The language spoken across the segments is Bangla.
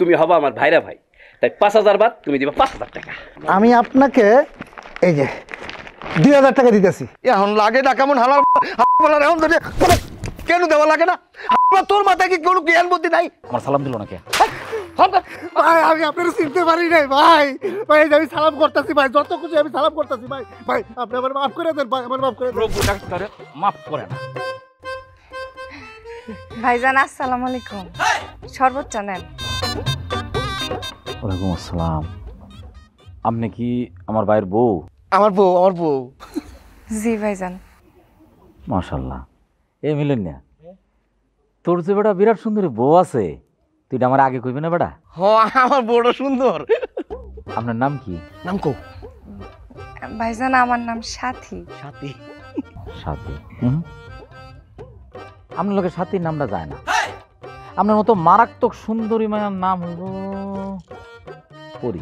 তুমি হবা আমার ভাইরা ভাই, তাই 5,000 বাদ তুমি দিবা 5,000 টাকা। আমি আপনাকে এই যে 2,000 টাকা দিতেছি। এখন লাগে না কেমন হালার এখন কেন দেওয়া লাগে না? তোর মাথায় কি কোনো জ্ঞান বুদ্ধি নাই? আমার সালাম দিল না কে? ভাই আমি আপনার চিনতে পারি নাই ভাই। ভাই আমি সালাম করতেছি ভাই, যত খুশি আমি সালাম করতেছি ভাই। ভাই আপনি আমার মাফ করে দেন ভাই, আমার মাফ করে দেন। মাফ করে না। ভাইজান আসসালামু আলাইকুম। শরবত নেন। ওয়ালাইকুম আসসালাম। আপনি কি আমার ভাইয়ের বউ? আমার বউ। জি ভাইজান। মাশাআল্লাহ। এ মিলেন না, তোর যে বেটা বিরাট সুন্দরী বউ আছে, তুই আমার আগে কইবি না বেটা? আমার বউটা সুন্দর। আপনার নাম কি? নাম কো? ভাইজান আমার নাম সাথী। সাথী। সাথী? আপনার লোকের সাথীর নামটা যায় না। আপনার মতো মারাত্মক সুন্দরী মায়ের নাম হইব পরি।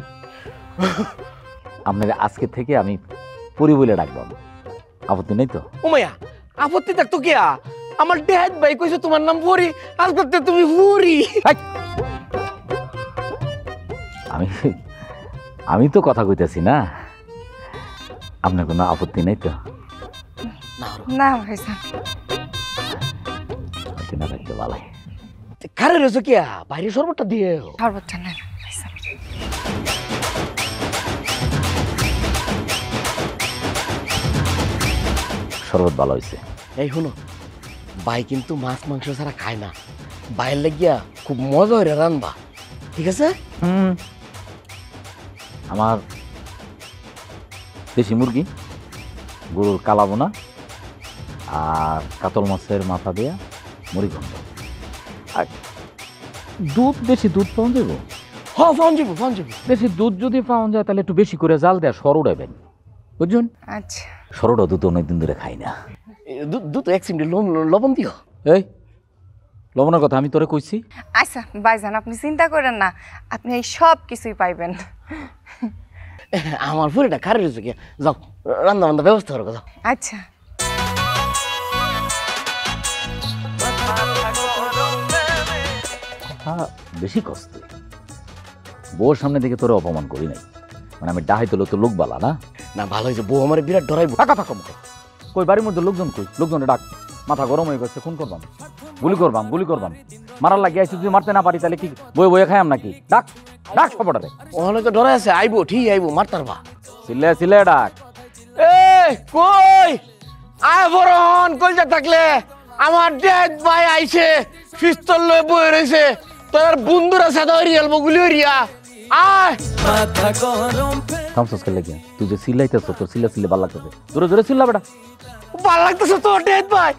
আপনার আজকে থেকে আমি পরি বলে ডাকবাম, আপত্তি নেই তো? ও মায়া, আপত্তি থাকতো কে? আমার ড্যাড ভাই কইছো তোমার নাম পরি, আজকে তুমি পুরি। আমি তো কথা কইতেছি না, আপনার কোনো আপত্তি নেই তো? না ভাইজান। না থাকতে ভালাই। কারে রয়েছো কে? বাইরে শরবতটা দিয়ে। শরবত নেন ভাইজান। শরবত ভালো হয়েছে। এই শুনো, ভাই কিন্তু মাছ মাংস ছাড়া খায় না। বাইরে লাগিয়া খুব মজা হয়ে রানবা, ঠিক আছে? আমার দেশি মুরগি, গরুর কালাবোনা আর কাতল মাছের মাথা দিয়া মুড়ি ঘন্ট, আর দুধ, বেশি দুধ পাওয়া যাবো? হ্যাঁ ফাউন যাবো। বেশি দুধ যদি পাওয়া যায় তাহলে একটু বেশি করে জাল দেয়া সর উড়াবেন, বুঝছেন? আচ্ছা। সরটা দুধ অনেকদিন ধরে খাই না। দুধ এক চিমটি লবণ দিও। এই লবণের কথা আমি তোরে কইছি? আচ্ছা ভাইজান আপনি চিন্তা করেন না, আপনি এই সব কিছুই পাইবেন। আমার পুরিটা কারে রয়েছে কে? যাও রান্না বান্না ব্যবস্থা করো, যাও। আচ্ছা। হ্যাঁ বেশি কষ্ট। বউর সামনে থেকে তোরে অপমান করি নাই, মানে আমি ডাহাই তোলো তো লোক বালা না। না ভালো হয়েছে, বউ আমার বিরাট ডরাইবো। কথা কম কই, বাড়ির মধ্যে লোকজন কই? লোকজনে ডাক, মাথা গরম হয়ে গেছে, খুন করবাম, গুলি করবাম। মারার লাগে আইসি, যদি মারতে না পারি তাহলে কি বয়ে খাইয়াম নাকি? ডাক ডাক সবটারে। ওখানে তো ডরাই আছে, আইবো ঠিক আইবো, মারতারবা। সিলে ডাক। কই আয় বরণ কলজা থাকলে আমার ড্যাড ভাই আইছে, পিস্তল লয়ে বয়ে রইছে, তোর বন্ধুরা সাদা রিয়াল বগুলি রিয়া। আয় মাথা গরম থামছস কে লাগিয়া? তুই যে সিলাইতেছ, তোর সিলে ভালো লাগতেছে, জোরে জোরে চিল্লা বেটা। ভাল লাগতেছে তোর ড্যাড ভাই।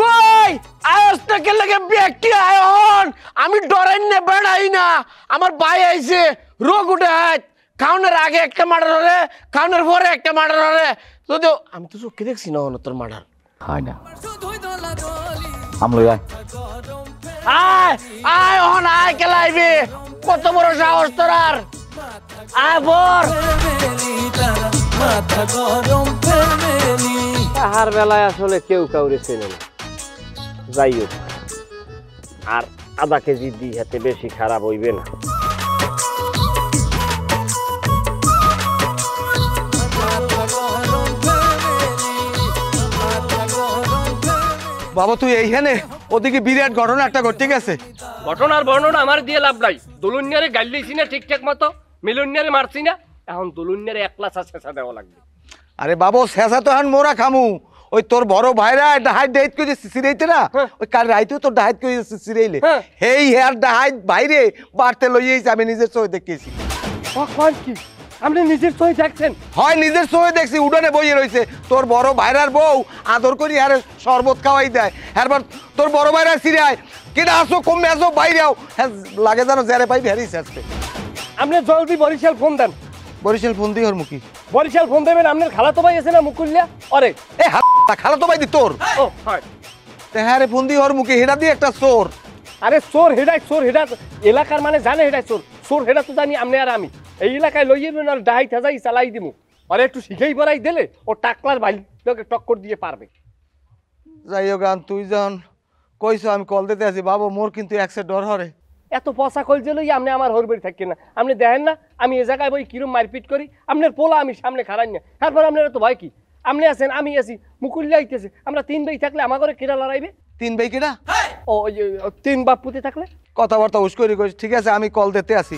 কই আয়সটা কে লাগে ব্যক্তি আয়ন, আমি ডরাই না বেড়াই না। আমার ভাই আইছে, রোগ উঠে হাত, খাওনের আগে একটা মার্ডার হরে, খাওনের পরে একটা মার্ডার হরে। যদি আমি তো চোখে দেখছি না তোর মার্ডার হয় না। আমলই আয় আয় আয় হন আয় কেলাইবি, কত বড় সাহস তোর। আর আয় বর তাহার বেলায় আসলে কেউ কাউরে চেনে না। যাই হোক, আর আধা কেজি দি হাতে বেশি খারাপ হইবে না। বাবা তুই এইখানে, ওদিকে বিরাট ঘটনা একটা ঘটতে গেছে। ঘটনার বর্ণনা আমার দিয়ে লাভ নাই। দুলুনিয়ারে গাল দিয়েছি না ঠিকঠাক মতো, মিলুনিয়ারে মারছি না, এখন দুলুনিয়ারে একলা শেষা দেওয়া লাগবে। আরে বাবা শেষা তো এখন মোরা খামু। ওই তোর বড় ভাইরা ডাহাইট ডাহাইট করে সিরাইতে না, ওই কাল রাইতেও তোর ডাহাইট করে সিরাইলে, হেই হেয়ার ডাহাইট বাইরে বাড়তে লইয়েছি, আমি নিজের চোখে দেখেছি। কি আপনি নিজের চোখে দেখছেন? হয় নিজের চোখে দেখছি, উডানে বইয়ে রয়েছে। তোর বড় ভাইরার বউ আদর করি আরে শরবত খাওয়াই দেয়, এরপর তোর বড় ভাইরা সিরায় কেটে আসো কমে আসো বাইরেও, হ্যাঁ লাগে জানো জেরে পাইবি হ্যারিস আসতে। আপনি জলদি বরিশাল ফোন দেন। বরিশাল ফোন দিয়ে ওর মুখী বরিশাল ফোন দেবেন, আপনার খালাতো ভাই আছে না মুকুল্লা? অরে এ খালা তো বাইদি তোর। ও হয় হ্যাঁ রে ফোন দিয়ে ওর মুখে, হেডা দিয়ে একটা চোর। আরে চোর হেডা এলাকার মানে জানে হেডা চোর হেডা তো জানি আপনি আর আমি। এই এলাকায় লইয়ে আর ডাহাই থাজাই চালাই দিমু, আরে একটু শিখেই পড়াই দিলে ও টাকলার বাইল টক্কর দিয়ে পারবে। যাই হোক গান তুই যখন কইছো, আমি কল দিতে আছি বাবু, মোর কিন্তু একসে ডর হরে। এত পচা কলজে লই আপনি আমার হরবড়ি থাকি না আপনি দেখেন না আমি এ জায়গায় বই কিরম মারপিট করি আপনার পোলা আমি সামনে খাড়াই না তারপর আপনার তো ভয় কি আপনি আছেন আমি আছি মুকুল যাইতেছে আমরা 3 ভাই থাকলে আমার ঘরে কিরা লড়াইবে 3 ভাই কেডা ও 3 বাপ পুতে থাকলে কথাবার্তা হুশ করে কইস ঠিক আছে আমি কল দিতে আসি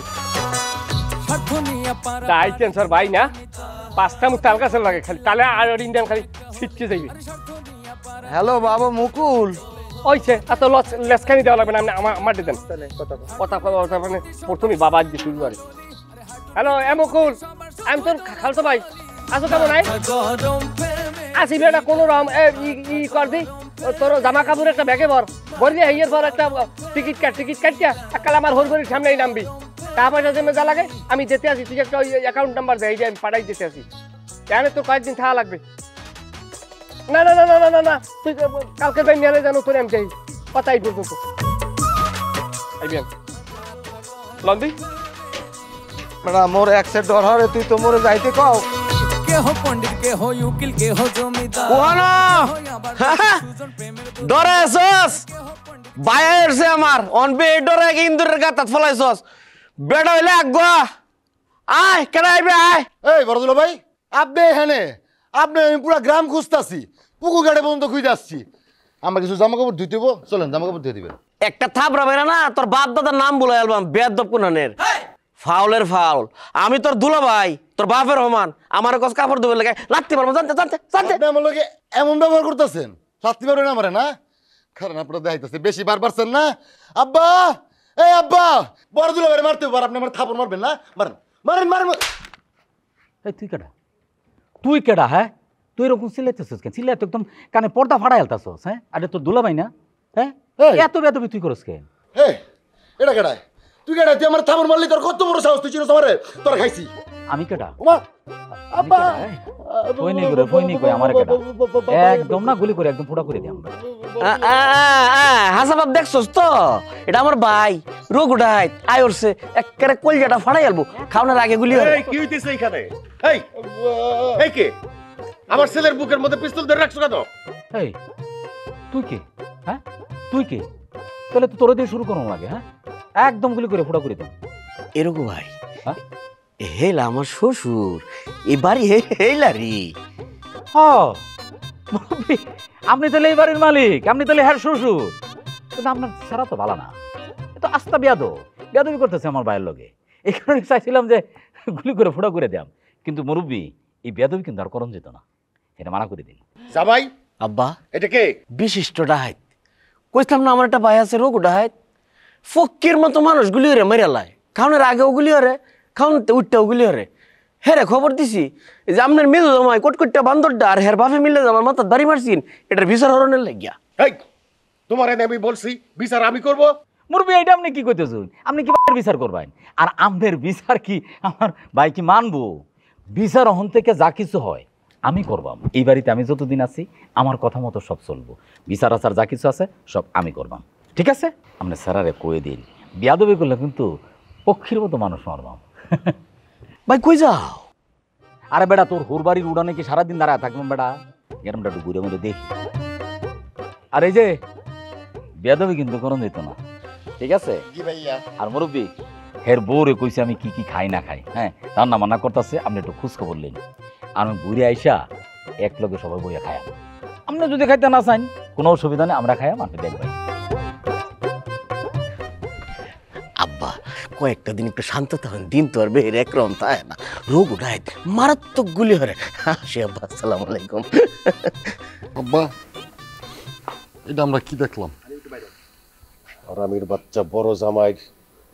আইতেন স্যার ভাই না 5টা মুখ তাল গাছের লাগে খালি তালে আর ইন্ডিয়ান খালি ছিটকে যাইবে হ্যালো বাবা মুকুল ওইছে এত লেসখানি দেওয়া লাগবে না আপনি আমার দেন কথা মানে প্রথমে বাবা দিয়ে শুরু করে হ্যালো মুকুল আমি তোর খালতো ভাই আসো কেমন নাই আসি বেটা কোনো রকম ই কর দি তোর জামা কাপড় একটা ব্যাগে ভর দিয়ে হেয়ের পর একটা টিকিট কাটিয়া একাল আমার হরগরির সামনেই নামবি টাকা পয়সা জমে যা লাগে আমি যেতে আসি তুই একটা ওই অ্যাকাউন্ট নাম্বার দেয় এই যে আমি পাঠাই দিতে আসি এখানে তো কয়েকদিন থাকা লাগবে না না না না না না না তুই কালকে যাই নিয়ে জানো তোর আমি চাই কথাই পর্যন্ত আইবিয়ান লন্দি বেটা মোর এক সেট ডর হরে তুই তো মোরে যাইতে কও কোহানো ডরে আছস বাইরে আমার অনবে ডরে ইন্দুরের গাতাত ফলাইছস বেড়া হইলে আগবা আয় কেডা আইবে আয় এই বড়দুলা ভাই আপনি এখানে আপনি আমি পুরো গ্রাম খুঁজতাছি পুকুর ঘাটে পর্যন্ত খুঁজে আসছি আমার কিছু জামা কাপড় ধুইতে হবো চলেন জামা কাপড় ধুয়ে দিবেন একটা থাপড়া বেরা না তোর বাপ দাদার নাম বলে অ্যালবাম বেয়াদব কোনানের ফাউলের ফাউল আমি তোর দুলা ভাই তোর বাপের সমান আমার কাছে কাপড় ধুবে লাগে লাগতে পারবো জানতে আপনি আমার লোকে এমন ব্যবহার করতেছেন শাস্তি পারবেন না আমারে না কারণ আপনারা দেখাইতেছে বেশি বার পারছেন না আব্বা এই আব্বা বড়দুলা ভাই মারতে পার আপনি আমার থাপড় মারবেন না মারেন মারেন মারেন এই তুই কেডা হ্যাঁ তুই এরকম চিল্লাইতেছিস কেন চিল্লাই তো একদম কানে পর্দা ফাড়াই আলতাছস হ্যাঁ আরে তোর দুলাভাই না হ্যাঁ এত বেদবি তুই করস কেন এই এটা কেডায় তুই কেডায় তুই আমার থাপড় মারলি তোর কত বড় সাহস তুই চিনোস আমারে তোর খাইছি আমি কেডা ওমা আব্বা ফইনি কই আমার কেডা একদম না গুলি করে একদম ফুটা করে দিই আমরা হাসাবাব দেখছস তো এটা আমার ভাই রোগ উঠাই আয় ওরছে একেবারে কলজাটা ফাড়াই আলবো খাওয়ানোর আগে গুলি হয় কি হইতেছে এখানে এই কে আমার ছেলের বুকের মধ্যে পিস্তল ধরে রাখছো কেন এই তুই কে হ্যাঁ তুই কে তাহলে তো তোর দিয়ে শুরু করুন লাগে হ্যাঁ একদম গুলি করে ফুটা করে দেন এরকম ভাই হ্যাঁ? হেলা আমার শ্বশুর এই বাড়ি হেলা রে মুরব্বি, আপনি তাহলে এই বাড়ির মালিক আপনি তাহলে হ্যাঁ শ্বশুর কিন্তু আপনার ছাড়া তো ভালো না এ তো আস্তা বেয়াদবি করতেছে আমার ভাইয়ের লগে এই কারণে চাইছিলাম যে গুলি করে ফুটা করে দিলাম কিন্তু মুরব্বি এই বেয়াদবি কিন্তু আর করণ যেত না এটা মানা করে দিন জামাই আব্বা এটা কে বিশিষ্ট ডাহাত কইতাম না আমার একটা ভাই আছে রোগ ডাহাত ফকির মতো মানুষ গুলি হরে মেরে লাই খাওয়ানোর আগেও গুলি হরে খাওয়ানোতে উঠতেও গুলি হরে হ্যাঁ খবর দিছি যে আপনার মেজো জামাই কটকটটা বান্দরটা আর হের বাপে মিলে আমার মাথার দাড়ি মারছিন এটার বিচার হরণের লাগিয়া এই তোমার এনে আমি বলছি বিচার আমি করব মুরব্বি এইটা আপনি কি কইতেছেন আপনি কি বিচার করবেন আর আমনের বিচার কি আমার ভাই কি মানবো বিচার অহন থেকে যা কিছু হয় আমি করবাম এই বাড়িতে আমি যতদিন আছি আমার কথা মতো সব চলবো বিচার আচার যা কিছু আছে সব আমি করবাম ঠিক আছে আপনি স্যারারে কয়ে দিন বিয়াদবি করলে কিন্তু পক্ষীর মতো মানুষ মারবাম ভাই কই যাও আরে বেটা তোর হুর বাড়ির উড়ানে কি সারাদিন দাঁড়ায় থাকবেন বেটা এরমটা একটু ঘুরে ঘুরে দেখি আর এই যে বিয়াদবি কিন্তু করণ যেত না ঠিক আছে জি ভাইয়া আর মুরব্বি হের বউরে কইছে আমি কি কি খাই না খাই হ্যাঁ রান্না বান্না করতেছে আপনি একটু খোঁজ খবর নিন আমি ঘুরে আইসা এক লগে সবাই বইয়া খাই আপনি যদি খাইতে না চান কোনো অসুবিধা নেই আমরা খাই আপনি দেখবেন আব্বা কয়েকটা দিন একটু শান্ত থাকেন দিন তো আর বের একরম তাই না রোগ উঠায় মারাত্মক গুলি হরে হাসি আব্বা আসসালামু আলাইকুম আব্বা এটা আমরা কি দেখলাম আরামের বাচ্চা বড় জামাই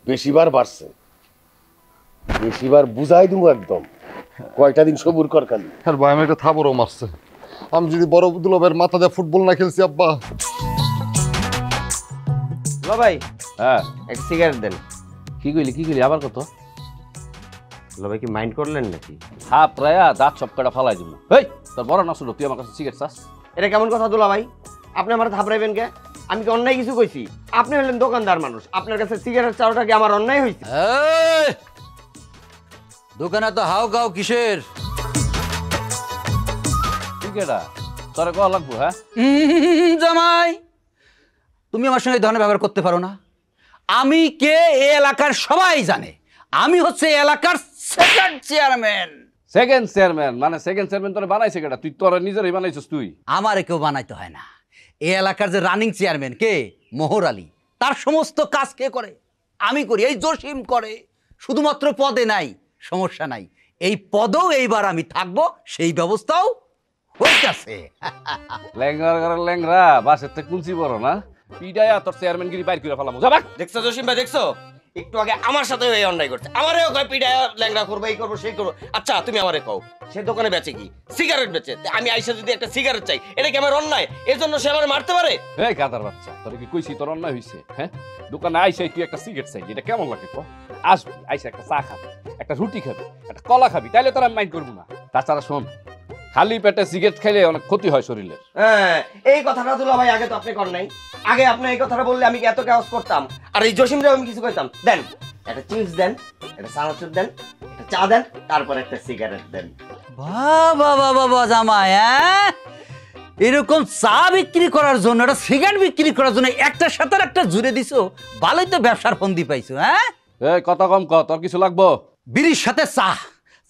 বেশিবার বাড়ছে বেশিবার বুঝাই দিমু একদম কয়টা দিন সবুর কর খালি হ্যাঁ ভাই আমি একটা থাবরও মারছে আমি যদি বড় দুলা ভাইয়ের মাথা দিয়ে ফুটবল না খেলছি আব্বা লো ভাই হ্যাঁ এক সিগারেট দেন কি কইলি আবার কত লো ভাই কি মাইন্ড করলেন নাকি হ্যাঁ প্রায় দাঁত সব কটা ফালাই দিব এই তোর বড় না শুনো তুই আমার কাছে সিগারেট চাস এটা কেমন কথা দুলা ভাই আপনি আমার থাপড়াইবেন কে আমি কি অন্যায় কিছু কইছি আপনি হলেন দোকানদার মানুষ আপনার কাছে সিগারেট চাওয়াটা কি আমার অন্যায় হয়েছে দোকানে তো হাও গাও কিসের ঠিক এটা তোর কল লাগবো হ্যাঁ জামাই তুমি আমার সঙ্গে এই ধরনের ব্যবহার করতে পারো না আমি কে এই এলাকার সবাই জানে। আমি হচ্ছে এই এলাকার সেকেন্ড চেয়ারম্যান। সেকেন্ড চেয়ারম্যান মানে সেকেন্ড চেয়ারম্যান তোরা বানাইছে কেটা? তুই তোরা নিজেরই বানাইছিস তুই? আমারে কেউ বানাইতে হয় না। এই এলাকার যে রানিং চেয়ারম্যান কে, মোহর আলী, তার সমস্ত কাজ কে করে? আমি করি। এই জসিম করে। শুধুমাত্র পদে নাই, সমস্যা নাই, এই পদেও এইবার আমি থাকবো, সেই ব্যবস্থাও হইতাছে। ল্যাংরার ঘরের ল্যাংরা বাসের থেকে কুঞ্চি বড় না, পিডায়া তোর চেয়ারম্যানগিরি বাইর করে ফেলাম। যাবাক দেখছো জসিম ভাই, দেখছো একটু আগে আমার সাথে এই অন্যায় করছে। আমারও কয় পিড়ায় ল্যাংড়া করবো, এই করবো, সেই করবো। আচ্ছা তুমি আমারে কও, সে দোকানে বেচে কি? সিগারেট বেচে। আমি আইসা যদি একটা সিগারেট চাই, এটা কি আমার অন্যায়? এর জন্য সে আমার মারতে পারে? এই কাদার বাচ্চা, তোর কি কইছি তোর অন্যায় হইছে? হ্যাঁ, দোকানে আইসাই তুই একটা সিগারেট চাই, এটা কেমন লাগে? আসবি, আইসা একটা চা খাবি, একটা রুটি খাবি, একটা কলা খাবি, তাইলে তোর আমি মাইন্ড করবো না। তাছাড়া শোন, খালি পেটে সিগারেট খাইলে অনেক ক্ষতি হয় শরীরের। হ্যাঁ, এই কথাটা দুলা ভাই আগে তো আপনি করেন নাই। আগে আপনি এই কথাটা বললে আমি কি এত কাজ করতাম? আর এই জসিম রে আমি কিছু কইতাম, দেন একটা চিপস দেন, একটা সানাচুর দেন, একটা চা দেন, তারপর একটা সিগারেট দেন। বাবা বাবা বাবা জামাই, হ্যাঁ, এরকম চা বিক্রি করার জন্য, একটা সিগারেট বিক্রি করার জন্য একটার সাথে একটা জুড়ে দিছো। ভালোই তো ব্যবসার ফন্দি পাইছো। হ্যাঁ, এই কথা কম ক, তোর কিছু লাগবো? বিড়ির সাথে চা,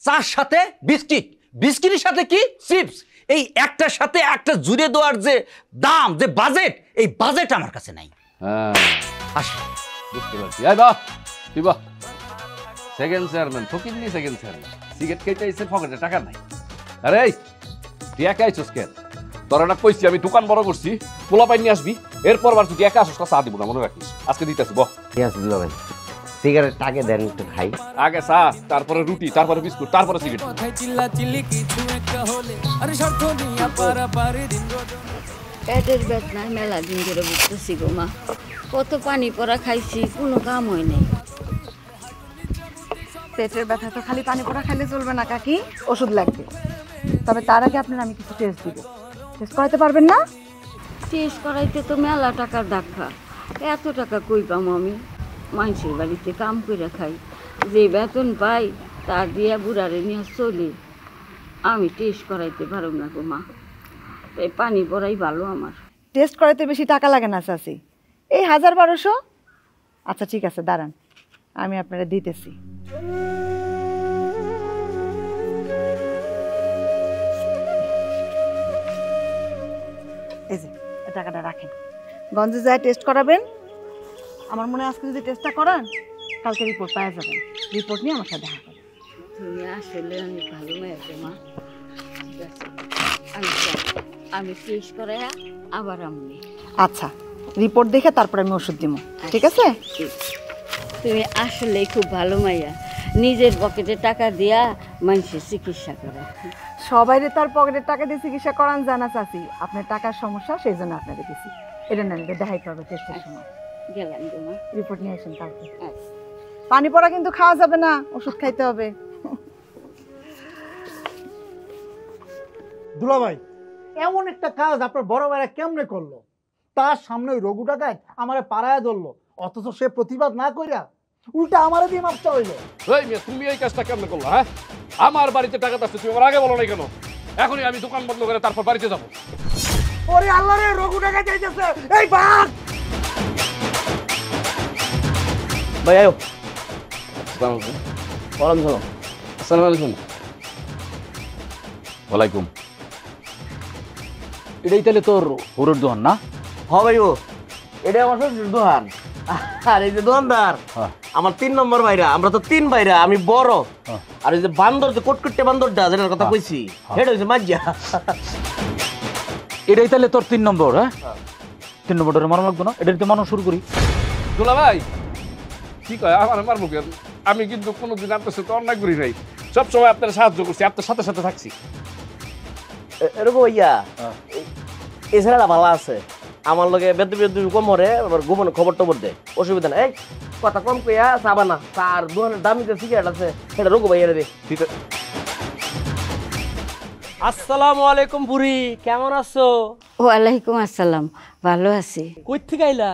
চার সাথে বিস্কিট, বিস্কিটের সাথে কি চিপস, এই একটার সাথে একটা জুড়ে দেওয়ার যে দাম, যে বাজেট, এই বাজেট আমার কাছে নাই। হ্যাঁ, আসি। বুঝতে পারছি। এই বাহ, তুই বাহ, সেকেন্ড চেয়ারম্যান ফকির নি, সেকেন্ড চেয়ারম্যান সিগারেট খেতে এসে পকেটে টাকা নাই। আরে তুই একা আইছিস কেন? তোর একটা কইছি আমি দোকান বড় করছি, পোলা পাই নিয়ে আসবি, এরপর বার তুই একা আসিস, চা দিব না, মনে রাখিস। আজকে দিতেছি, বহ। ঠিক আছে দুলা ভাই, সিগারেট আগে দেন একটু খাই। আগে চা, তারপরে রুটি, তারপরে বিস্কুট, তারপরে সিগারেট। পেটের বেদনায় মেলা দিন ধরে বুঝতেছি গো মা, কত পানি পড়া খাইছি, কোনো কাম হয় নাই। পেটের ব্যথা তো খালি পানি পড়া খাইলে চলবে না কাকি, ওষুধ লাগবে। তবে তার আগে আপনার আমি কিছু টেস্ট দিব। টেস্ট করাতে পারবেন না? টেস্ট করাইতে তো মেলা টাকার ধাক্কা, এত টাকা কই পাম আমি? মানুষের বাড়িতে কাম করে খাই, যে বেতন পাই তা দিয়া বুড়ারে নিয়ে চলি। আমি টেস্ট করাইতে পারব না গো মা, তাই পানি পড়াই ভালো আমার। টেস্ট করাতে বেশি টাকা লাগে না চাচি, এই 1000-1200। আচ্ছা ঠিক আছে, দাঁড়ান, আমি আপনারা দিতেছি। এই যে টাকাটা রাখেন, গঞ্জে যায় টেস্ট করাবেন। আমার মনে হয় আজকে যদি টেস্টটা করান, কালকে রিপোর্ট পাওয়া যাবেন। রিপোর্ট নিয়ে আমার সাথে দেখা করবেন। তুমি আসলে অনেক ভালো মেয়ে মা। ঠিক আছে, আমি টেস্ট করাই আবার আমি। আচ্ছা, রিপোর্ট দেখে তারপর আমি ওষুধ দিব, ঠিক আছে? তুমি আসলে খুব ভালো মাইয়া, নিজের পকেটে টাকা দিয়া মানুষের চিকিৎসা করে। সবাইরে তার পকেটের টাকা দিয়ে চিকিৎসা করান জানা চাচি, আপনার টাকার সমস্যা, সেই জন্য আপনাদের দিছি। এটা না, এটা দেখাইতে হবে টেস্টের সময়। গেলাম গো মা। রিপোর্ট নিয়ে আসেন কালকে। আচ্ছা। পানি পড়া কিন্তু খাওয়া যাবে না, ওষুধ খাইতে হবে। দুলা ভাই, এমন একটা কাজ আপনার বড় ভাইরা কেমনে করলো? তার সামনে ওই রঘু ডাকাত আমারে পাড়ায় ধরলো, অথচ সে প্রতিবাদ না কইরা উল্টা আমারে দিয়ে মাপটা হইলো। এই মেয়ে, তুমি এই কাজটা কেমনে করলা? হ্যাঁ, আমার বাড়িতে টাকা আসছে, তুমি আমার আগে বলো নাই কেন? এখনই আমি দোকান বন্ধ করে তারপর বাড়িতে যাবো। ওরে আল্লাহ রে, রঘু ডাকাত যাইতেছে, এই বাঘ! ভাই আয়ো। আসসালামু আলাইকুম। ওয়ালাইকুম সালাম। আসসালামু আলাইকুম। ওয়ালাইকুম। এটাই তাহলে তোর হরুর দোকান না? হ ভাই, ও এটা আমার শ্বশুর দোকান। আর এই যে দোকানদার আমার 3 নম্বর ভাইরা, আমরা তো 3 ভাইরা, আমি বড়। আর এই যে বান্দর, যে কোটকুটে বান্দরটা যেটার কথা কইছি, সেটা হইছে মাজ্জা। এটাই তাহলে তোর 3 নম্বর? হ্যাঁ, 3 নম্বরটা মারা লাগতো না? এটা তো মানুষ শুরু করি। দুলা ভাই কি কয়, আমার মারবো কেন? আমি কিন্তু কোনোদিন আপনার সাথে অন্যায় করি নাই, সবসময় আপনার সাহায্য করছি, আপনার সাথে সাথে থাকছি। এরকম ইয়া এই ছেলেটা ভালো আছে, আমার লগে বেদবি বেদবি কম হরে, আবার গোপনে খবর টবর দেয়, অসুবিধা নাই। এই কথা কম কইয়া চাবা না, তার দোকানের দামি যে সিগারেট আছে সেটা রঘু ভাইয়া দে। আসসালামু আলাইকুম বুড়ি, কেমন আছো? ওয়ালাইকুম আসসালাম, ভালো আছি। কই থেকে আইলা?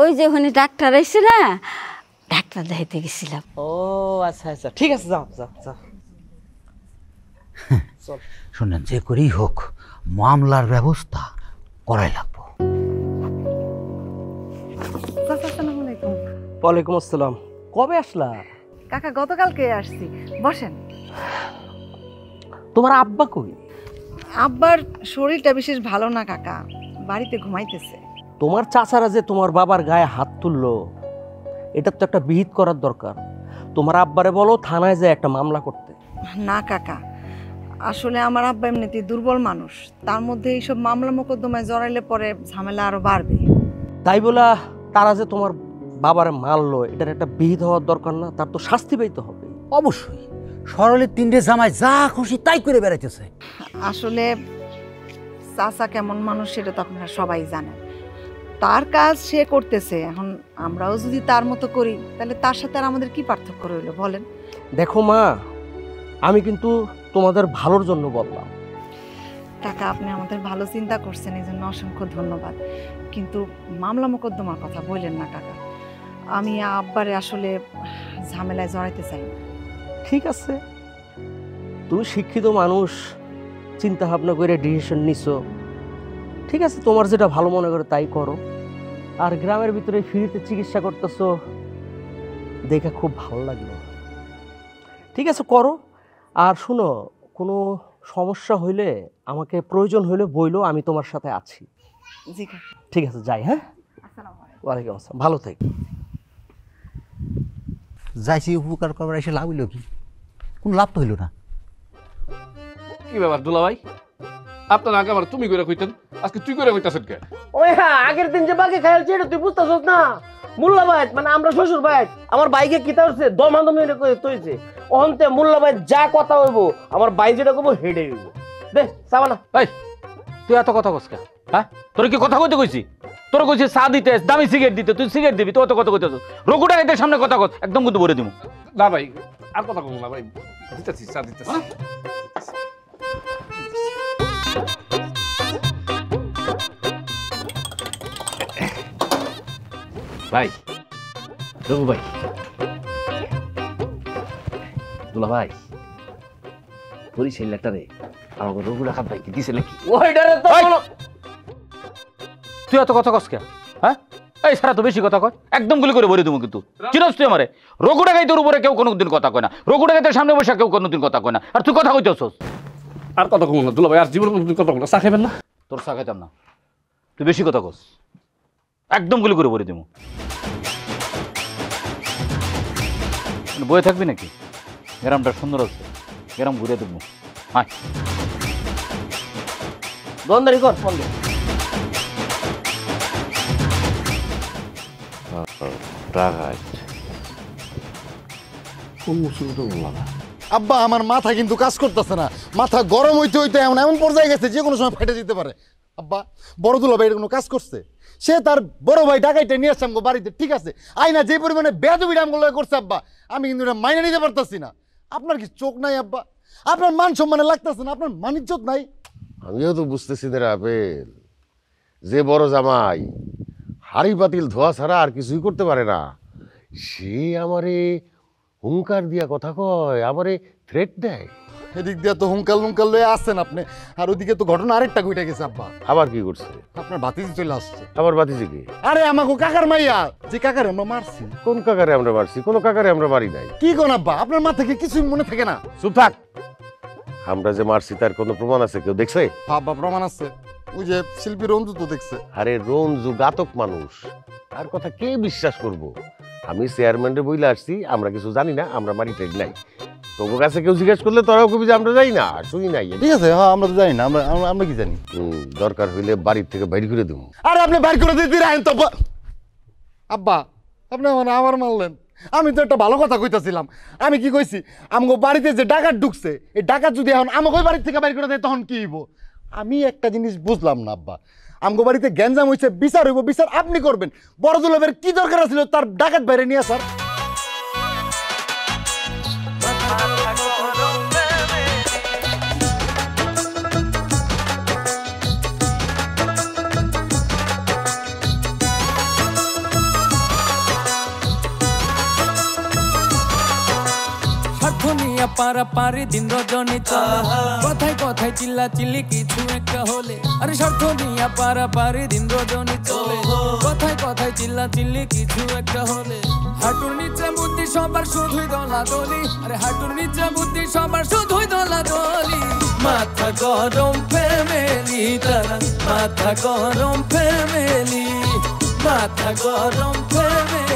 ওই যে ওখানে ডাক্তার আইছে না, ডাক্তার দেখাইতে গেছিলাম। ও আচ্ছা আচ্ছা, ঠিক আছে, যাও যাও যাও। শুনেন, যে করেই হোক মামলার ব্যবস্থা করাই লাগবো। আসসালামু আলাইকুম। ওয়ালাইকুম আসসালাম। কবে আসলা? কাকা গতকালকে আসছি, বসেন। তোমার আব্বা কই? আব্বার শরীরটা বিশেষ ভালো না কাকা, বাড়িতে ঘুমাইতেছে। তোমার চাচারা যে তোমার বাবার গায়ে হাত তুললো, এটা তো একটা বিহিত করার দরকার। তোমার আব্বারে বলো থানায় যায় একটা মামলা করতে। না কাকা, আসলে আমার আব্বা এমনিতেই দুর্বল মানুষ, তার মধ্যে এইসব মামলা মোকদ্দমায় জড়াইলে পরে ঝামেলা আরো বাড়বে। তাই বলা তারা যে তোমার বাবারে মারলো, এটার একটা বিহিত হওয়ার দরকার না? তার তো শাস্তি পাইতে হবে। অবশ্যই সরলের 3টে জামাই যা খুশি তাই করে বেড়াইতেছে। আসলে চাচা কেমন মানুষ সেটা তো আপনারা সবাই জানেন। তার কাজ সে করতেছে, এখন আমরাও যদি তার মতো করি তাহলে তার সাথে আর আমাদের কি পার্থক্য রইল বলেন? দেখো মা, আমি কিন্তু তোমাদের ভালোর জন্য বললাম। কাকা, আপনি আমাদের ভালো চিন্তা করছেন, এই জন্য অসংখ্য ধন্যবাদ। কিন্তু মামলা মোকদ্দমার কথা বললেন না কাকা, আমি আব্বারে আসলে ঝামেলায় জড়াইতে চাই না। ঠিক আছে, তুমি শিক্ষিত মানুষ, চিন্তা ভাবনা করে ডিসিশন নিছো, ঠিক আছে, তোমার যেটা ভালো মনে করে তাই করো। আর গ্রামের ভিতরে ফ্রিতে চিকিৎসা করতেছো দেখে খুব ভালো লাগলো। ঠিক আছে, করো। আর শুনো, কোনো সমস্যা হইলে আমাকে প্রয়োজন হইলে বইলো, আমি তোমার সাথে আছি। জি কাকা। ঠিক আছে, যাই। হ্যাঁ, আসসালামু আলাইকুম। ওয়ালাইকুম আসসালাম, ভালো থেকো। যাইছি উপকার করবার এসে লাভ হইল কি? কোনো লাভ তো হইল না। কি ব্যাপার দুলা ভাই, আপনার আগে আমার তুমি করে কইতেন, আজকে তুই করে কইতাছেন কে? ওই হ্যাঁ, আগের দিন যে বাকি খাইলছি এটা তুই বুঝতেছস না? মোল্লা ভাই মানে আমরা শ্বশুর ভাই, আমার বাইকে কিতা হচ্ছে দমাদম এটা করে তৈছে। অন্তে মোল্লা ভাই যা কথা হইব, আমার বাই যেটা কইব হেডে হইব। দে সাবানা। এই তুই এত কথা কস কে? হ্যাঁ, তোর কি কথা কইতে কইছি? তোর কইছি চা দিতে, দামি সিগারেট দিতে, তুই সিগারেট দিবি, তুই অত কথা কইতেছ। রঘুটা এদের সামনে কথা কস, একদম কিন্তু বলে দিমু। না ভাই, আর কথা কম না ভাই, দিতেছি চা দিতেছি। ভাই, রঘু ভাই, দুলা ভাই, বরিশাল লেটারে আমাকে রঘু ডাকাত ভাই কি দিছে নাকি? ওইটারে তো তুই এত কথা কস কে? হ্যাঁ, এই সারা তো বেশি কথা কয়, একদম গুলি করে বলে দেবো কিন্তু। চিনস তুই আমারে? রঘুটা গাইতে উপরে কেউ কোনোদিন কথা কয় না, রঘুটা গাইতে সামনে বসে কেউ কোনোদিন কথা কয় না, আর তুই কথা কইতেছস। আর কথা কম না দুলা ভাই, আর জীবন কথা কম না, চা খাবেন না? তোর চা খাইতাম না, তুই বেশি কথা কস, একদম গুলি করে বলে দেবো। বয়ে থাকবি নাকি? গ্রামটা সুন্দর আছে, গ্রাম ঘুরে দেবো। হ্যাঁ, দন্দারি কর বন্ধ। আব্বা আমার মাথা কিন্তু কাজ করতেছে না, মাথা গরম হইতে হইতে এমন এমন পর্যায়ে গেছে যে কোনো সময় ফেটে যেতে পারে। আব্বা, বড় দুলা ভাই কোনো কাজ করছে? সে তার বড় ভাই ডাকাইতে নিয়ে আসছে আমগো বাড়িতে, ঠিক আছে, আইনা যে পরিমাণে বেয়াদবিটা আমগুলো করছে আব্বা, আমি কিন্তু এটা মাইনে নিতে পারতাছি না। আপনার কি চোখ নাই আব্বা? আপনার মান সম্মানে লাগতেছে না? আপনার মান ইজ্জত নাই? আমিও তো বুঝতেছি না আপেল, যে বড় জামাই হাড়ি পাতিল ধোয়া ছাড়া আর কিছুই করতে পারে না, সে আমারে হুঙ্কার দিয়া কথা কয়, আমারে থ্রেট দেয়। এদিক দিয়ে তো হুঙ্কাল হুঙ্কাল লয়ে আসছেন আপনি, আর ওদিকে তো ঘটনা আরেকটা ঘটে গেছে আব্বা। আবার কি করছে? আপনার ভাতিজি চলে আসছে। আবার বাতিজিকে? আরে আমাকে কাকার মাইয়া, যে কাকারে আমরা মারছি। কোন কাকারে আমরা মারছি? কোন কাকারে আমরা মারি নাই। কি কোন আব্বা, আপনার মাথা থেকে কিছুই মনে থাকে না? চুপ থাক। আমরা যে মারছি তার কোনো প্রমাণ আছে? কেউ দেখছে? বাবা প্রমাণ আছে, ওই যে শিল্পী রঞ্জু তো দেখছে। আরে রঞ্জু ঘাতক মানুষ, তার কথা কে বিশ্বাস করব? আমি চেয়ারম্যানের বইলে আসছি, আমরা কিছু জানি না, আমরা মারি টাইড নাই। তোর কাছে কেউ জিজ্ঞেস করলে তোরাও কবি যে আমরা যাই না, শুনি নাই। ঠিক আছে, হ্যাঁ আমরা তো জানি না, আমরা কি জানি? দরকার হইলে বাড়ির থেকে বাইর করে দেবো। আরে আপনি বাইর করে দিতে রাখেন তো আব্বা, আপনি মানে আবার মারলেন। আমি তো একটা ভালো কথা কইতাছিলাম। আমি কি কইছি, আমগো বাড়িতে যে ডাকাত ঢুকছে, এই ডাকাত যদি এখন আমাকে বাড়ির থেকে বাইর করে দেয় তখন কি হইব? আমি একটা জিনিস বুঝলাম না আব্বা, আমগো বাড়িতে গ্যাঞ্জাম হইছে, বিচার হইব, বিচার আপনি করবেন। বড় দুলাভের কি দরকার ছিল তার ডাকাত বাইরে নিয়ে আসার? স্বার্থ নিয়ে পারাপারি দিন রজনী চলে কথায় কথায় চিল্লা চিল্লি কিছু একটা হলে আরে স্বার্থ নিয়ে পারাপারি দিন রজনী চলে কথায় কথায় চিল্লা চিল্লি কিছু একটা হলে হাঁটুর নিচে বুদ্ধি সবার শুধুই দলাদলি আরে হাঁটুর নিচে বুদ্ধি সবার শুধুই দলাদলি মাথা গরম ফ্যামিলি তারা মাথা গরম ফ্যামিলি মাথা গরম ফ্যামিলি